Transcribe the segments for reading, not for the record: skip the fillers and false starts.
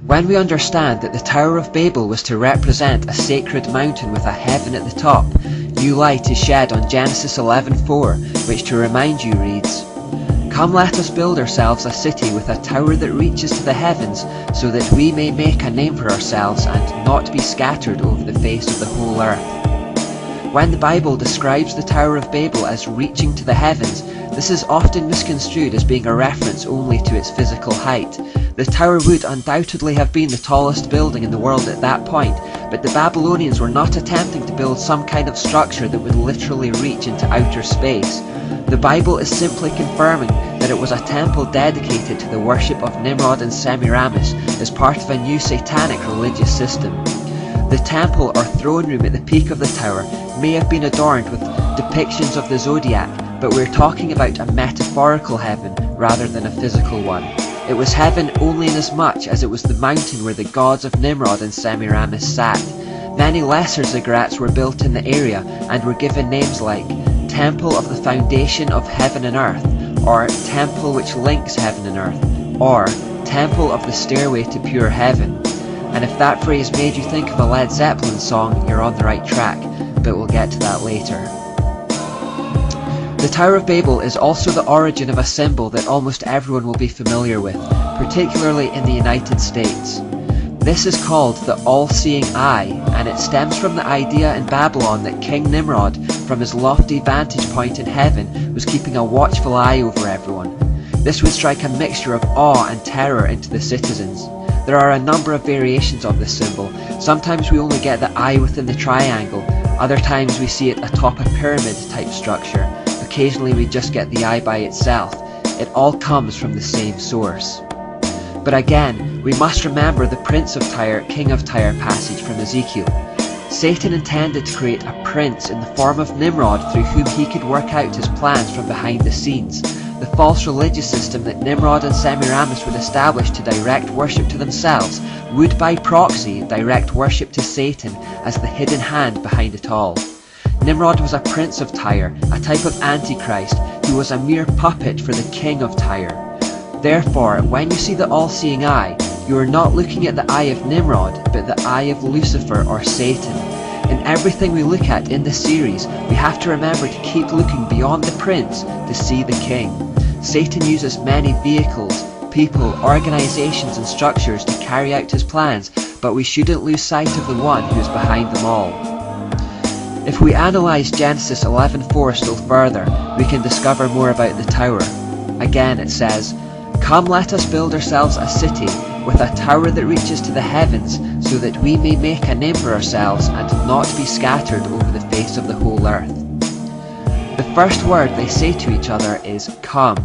When we understand that the Tower of Babel was to represent a sacred mountain with a heaven at the top, new light is shed on Genesis 11:4, which to remind you reads, "Come, let us build ourselves a city with a tower that reaches to the heavens, so that we may make a name for ourselves and not be scattered over the face of the whole earth." When the Bible describes the Tower of Babel as reaching to the heavens, this is often misconstrued as being a reference only to its physical height. The tower would undoubtedly have been the tallest building in the world at that point, but the Babylonians were not attempting to build some kind of structure that would literally reach into outer space. The Bible is simply confirming that it was a temple dedicated to the worship of Nimrod and Semiramis as part of a new satanic religious system. The temple or throne room at the peak of the tower may have been adorned with depictions of the zodiac, but we're talking about a metaphorical heaven rather than a physical one. It was heaven only inasmuch as it was the mountain where the gods of Nimrod and Semiramis sat. Many lesser ziggurats were built in the area and were given names like Temple of the Foundation of Heaven and Earth, or Temple which links heaven and earth, or Temple of the Stairway to Pure Heaven. And if that phrase made you think of a Led Zeppelin song, you're on the right track, but we'll get to that later. The Tower of Babel is also the origin of a symbol that almost everyone will be familiar with, particularly in the United States. This is called the all-seeing eye, and it stems from the idea in Babylon that King Nimrod, from his lofty vantage point in heaven, was keeping a watchful eye over everyone. This would strike a mixture of awe and terror into the citizens. There are a number of variations of this symbol. Sometimes we only get the eye within the triangle, other times we see it atop a pyramid type structure. Occasionally we just get the eye by itself. It all comes from the same source. But again, we must remember the Prince of Tyre, King of Tyre passage from Ezekiel. Satan intended to create a prince in the form of Nimrod through whom he could work out his plans from behind the scenes. The false religious system that Nimrod and Semiramis would establish to direct worship to themselves would by proxy direct worship to Satan as the hidden hand behind it all. Nimrod was a prince of Tyre, a type of Antichrist who was a mere puppet for the king of Tyre. Therefore, when you see the all-seeing eye, you are not looking at the eye of Nimrod, but the eye of Lucifer or Satan. In everything we look at in this series, we have to remember to keep looking beyond the prince to see the king. Satan uses many vehicles, people, organizations and structures to carry out his plans, but we shouldn't lose sight of the one who is behind them all. If we analyse Genesis 11:4 still further, we can discover more about the tower. Again it says, "Come, let us build ourselves a city with a tower that reaches to the heavens, so that we may make a name for ourselves and not be scattered over the face of the whole earth." The first word they say to each other is "come,"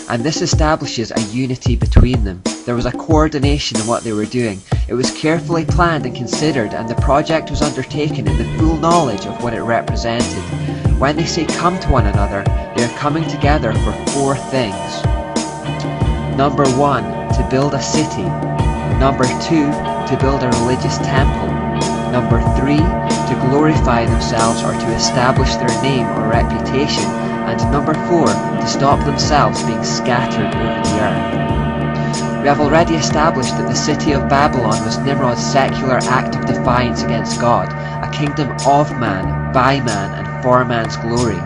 and this establishes a unity between them. There was a coordination in what they were doing. It was carefully planned and considered, and the project was undertaken in the full knowledge of what it represented. When they say "come" to one another, they are coming together for four things. Number 1, to build a city. Number 2, to build a religious temple. Number 3, to glorify themselves or to establish their name or reputation. And number 4, to stop themselves being scattered over the earth. We have already established that the city of Babylon was Nimrod's secular act of defiance against God, a kingdom of man, by man, and for man's glory.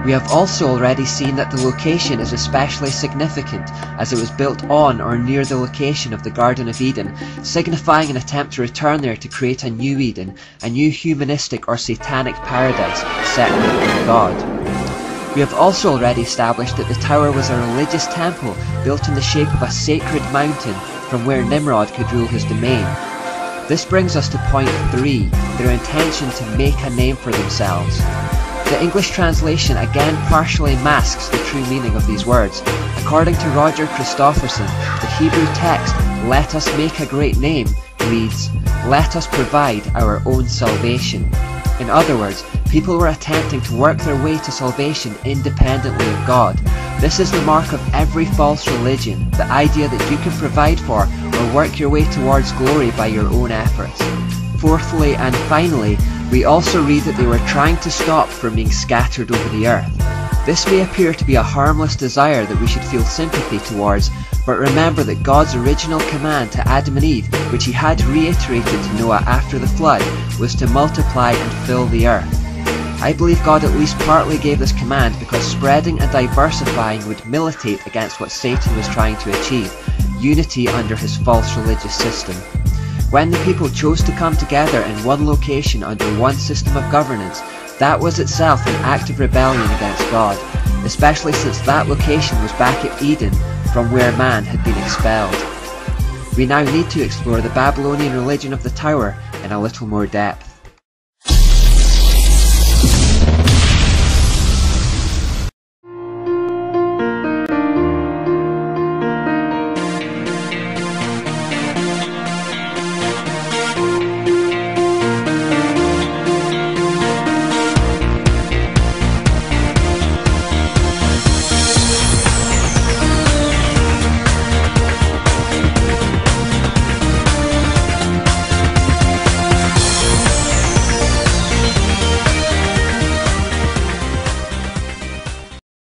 We have also already seen that the location is especially significant, as it was built on or near the location of the Garden of Eden, signifying an attempt to return there to create a new Eden, a new humanistic or satanic paradise separate from God. We have also already established that the tower was a religious temple built in the shape of a sacred mountain from where Nimrod could rule his domain. This brings us to point 3, their intention to make a name for themselves. The English translation again partially masks the true meaning of these words. According to Roger Christopherson, the Hebrew text, "let us make a great name," reads, "let us provide our own salvation." In other words, people were attempting to work their way to salvation independently of God. This is the mark of every false religion, the idea that you can provide for or work your way towards glory by your own efforts. Fourthly and finally, we also read that they were trying to stop from being scattered over the earth. This may appear to be a harmless desire that we should feel sympathy towards, but remember that God's original command to Adam and Eve which he had reiterated to Noah after the flood, was to multiply and fill the earth. I believe God at least partly gave this command because spreading and diversifying would militate against what Satan was trying to achieve, unity under his false religious system. When the people chose to come together in one location under one system of governance, that was itself an act of rebellion against God, especially since that location was back at Eden, from where man had been expelled. We now need to explore the Babylonian religion of the Tower in a little more depth.